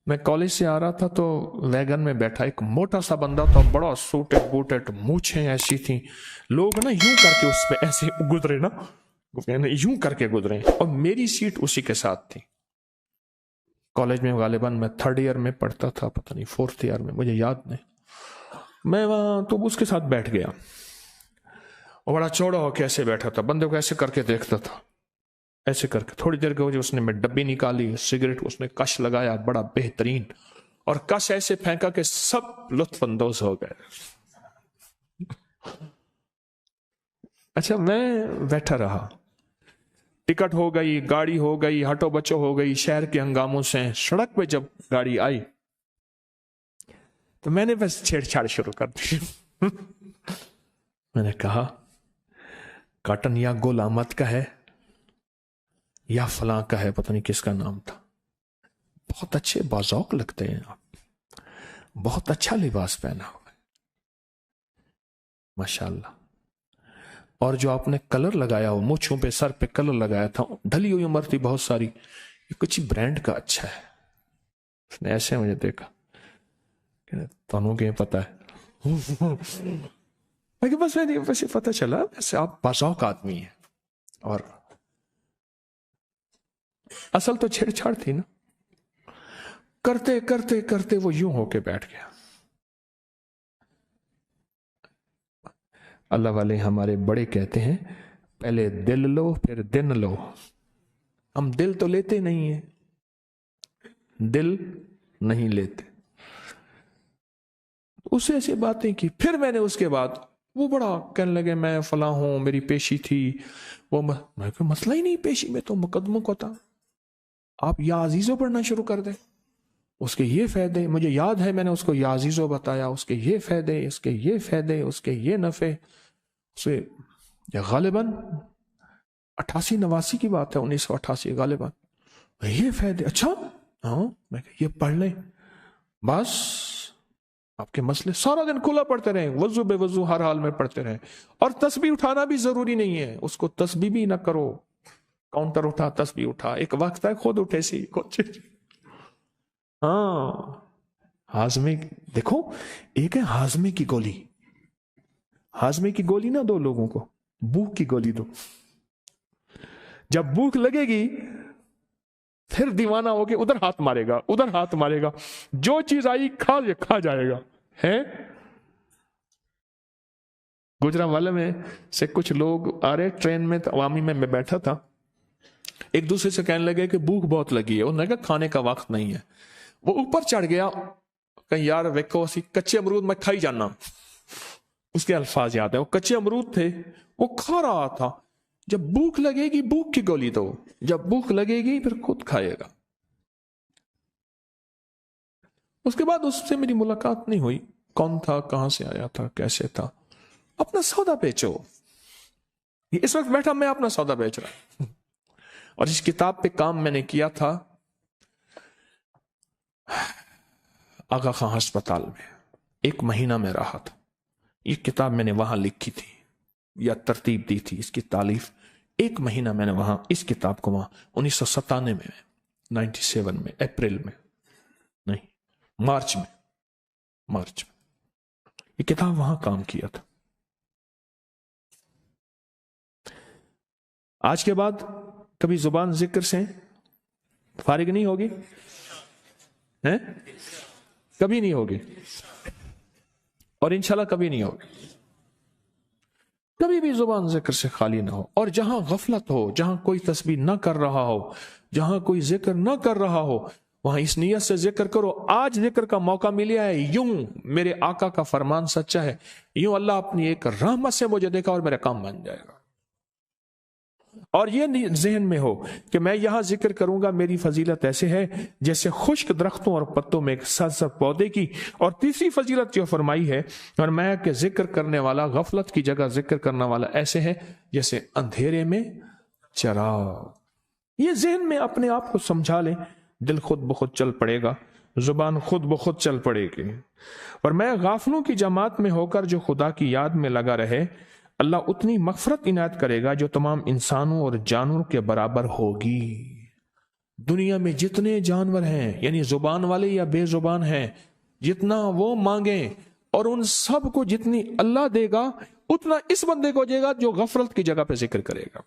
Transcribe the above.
मैं कॉलेज से आ रहा था तो वैगन में बैठा एक मोटा सा बंदा था, बड़ा सूटेड बूटेड, मूछें ऐसी थी, लोग ना यूं करके उस पे ऐसे गुजरे ना, यूं करके गुजरे, और मेरी सीट उसी के साथ थी। कॉलेज में गालिबन मैं 3rd ईयर में पढ़ता था, पता नहीं 4th ईयर में, मुझे याद नहीं। मैं वहां तो उसके साथ बैठ गया, और बड़ा चौड़ा होकर ऐसे बैठा था, बंदे को ऐसे करके देखता था, ऐसे करके। थोड़ी देर के वजह उसने मैं डब्बी निकाली, सिगरेट उसने कश लगाया बड़ा बेहतरीन, और कश ऐसे फेंका कि सब लुत्फानंदोज हो गए। अच्छा, मैं बैठा रहा, टिकट हो गई, गाड़ी हो गई, हटो बचो हो गई, शहर के हंगामों से। सड़क पे जब गाड़ी आई तो मैंने बस छेड़छाड़ शुरू कर दी। मैंने कहा, काटन या गुल अहमद का है या फलां का है, पता नहीं किसका नाम था, बहुत अच्छे बाज़ौक लगते हैं आप, बहुत अच्छा लिबास पहना हुआ है माशाल्लाह, और जो आपने कलर लगाया हो, मूंछों पे सर पे कलर लगाया था, ढली हुई उम्र थी बहुत सारी, ये कुछ ब्रांड का अच्छा है। उसने ऐसे मुझे देखा, तनु के पता है। बस मैं वैसे पता चला वैसे आप बाज़ौक आदमी हैं, और असल तो छेड़छाड़ थी ना। करते करते करते वो यूं होके बैठ गया। अल्लाह वाले हमारे बड़े कहते हैं, पहले दिल लो फिर दिन लो। हम दिल तो लेते नहीं है, दिल नहीं लेते। उससे ऐसी बातें की। फिर मैंने उसके बाद, वो बड़ा कहने लगे मैं फला हूं, मेरी पेशी थी, वो मैं कोई मसला ही नहीं, पेशी में तो मुकदमों को था, आप या अजीजों पढ़ना शुरू कर दें, उसके ये फायदे। मुझे याद है मैंने उसको या अजीजों बताया, उसके ये फायदे, इसके ये फायदे, उसके ये नफे। उसे गालिबन 88-89 की बात है, 1988 गालिबन, ये फायदे। अच्छा हाँ, मैं ये पढ़ लें, बस आपके मसले। सारा दिन खुला पढ़ते रहे, वजू बेवजू हर हाल में पढ़ते रहे, और तस्बीह उठाना भी जरूरी नहीं है, उसको तस्बीह भी ना करो, काउंटर उठा तस्बीह उठा, एक वक्त है खुद उठे सी कुछ। हाँ, हाजमे, देखो एक है हाजमे की गोली, हाजमे की गोली ना दो लोगों को, भूख की गोली दो। जब भूख लगेगी फिर दीवाना होके उधर हाथ मारेगा, उधर हाथ मारेगा, जो चीज आई खा जाएगा। है गुजरांवाला में से कुछ लोग आ रहे ट्रेन में, अवामी में मैं बैठा था, एक दूसरे से कहने लगे कि भूख बहुत लगी है, उन्होंने कहा खाने का वक्त नहीं है। वो ऊपर चढ़ गया, कहीं यार वेखो असी कच्चे अमरूद मैं खाई जाना, उसके अल्फाज याद है, वो कच्चे अमरूद थे, वो खा रहा था। जब भूख लगेगी भूख की गोली दो, जब भूख लगेगी फिर खुद खाएगा। उसके बाद उससे मेरी मुलाकात नहीं हुई, कौन था, कहां से आया था, कैसे था। अपना सौदा बेचो। इस वक्त बैठा मैं अपना सौदा बेच रहा हूं, और इस किताब पे काम मैंने किया था आगा खां अस्पताल में, 1 महीना में रहा था। ये किताब मैंने वहां लिखी थी या तरतीब दी थी, इसकी तालीफ 1 महीना मैंने वहां, इस किताब को वहां 1997 में, 97 में, अप्रैल में नहीं, मार्च में ये किताब वहां काम किया था। आज के बाद कभी जुबान जिक्र से फारिग नहीं होगी, हैं? कभी नहीं होगी, और इंशाल्लाह कभी नहीं होगी। कभी भी जुबान जिक्र से खाली ना हो, और जहां गफलत हो, जहां कोई तस्बीह ना कर रहा हो, जहां कोई जिक्र ना कर रहा हो, वहां इस नियत से जिक्र करो, आज जिक्र का मौका मिला है, यूं मेरे आका का फरमान सच्चा है, यूं अल्लाह अपनी एक रहमत से मुझे देखा और मेरा काम बन जाएगा। और ये जहन में हो कि मैं यहां जिक्र करूंगा, मेरी फजीलत ऐसे है जैसे खुश्क दरख्तों और पत्तों में एक सर पौधे की। और तीसरी फजीलत जो फरमाई है, और मैं कि जिक्र करने वाला गफलत की जगह जिक्र करने वाला ऐसे है जैसे अंधेरे में चराग। ये जहन में अपने आप को समझा लें, दिल खुद ब खुद चल पड़ेगा, जुबान खुद ब खुद चल पड़ेगी। और मैं गाफलों की जमात में होकर जो खुदा की याद में लगा रहे, अल्लाह उतनी मगफरत इनायत करेगा जो तमाम इंसानों और जानवरों के बराबर होगी। دنیا میں جتنے جانور ہیں یعنی زبان والے یا بے زبان ہیں، جتنا وہ مانگیں اور ان سب کو جتنی اللہ دے گا اتنا اس بندے کو دے گا جو غفلت کی جگہ پہ ذکر کرے گا۔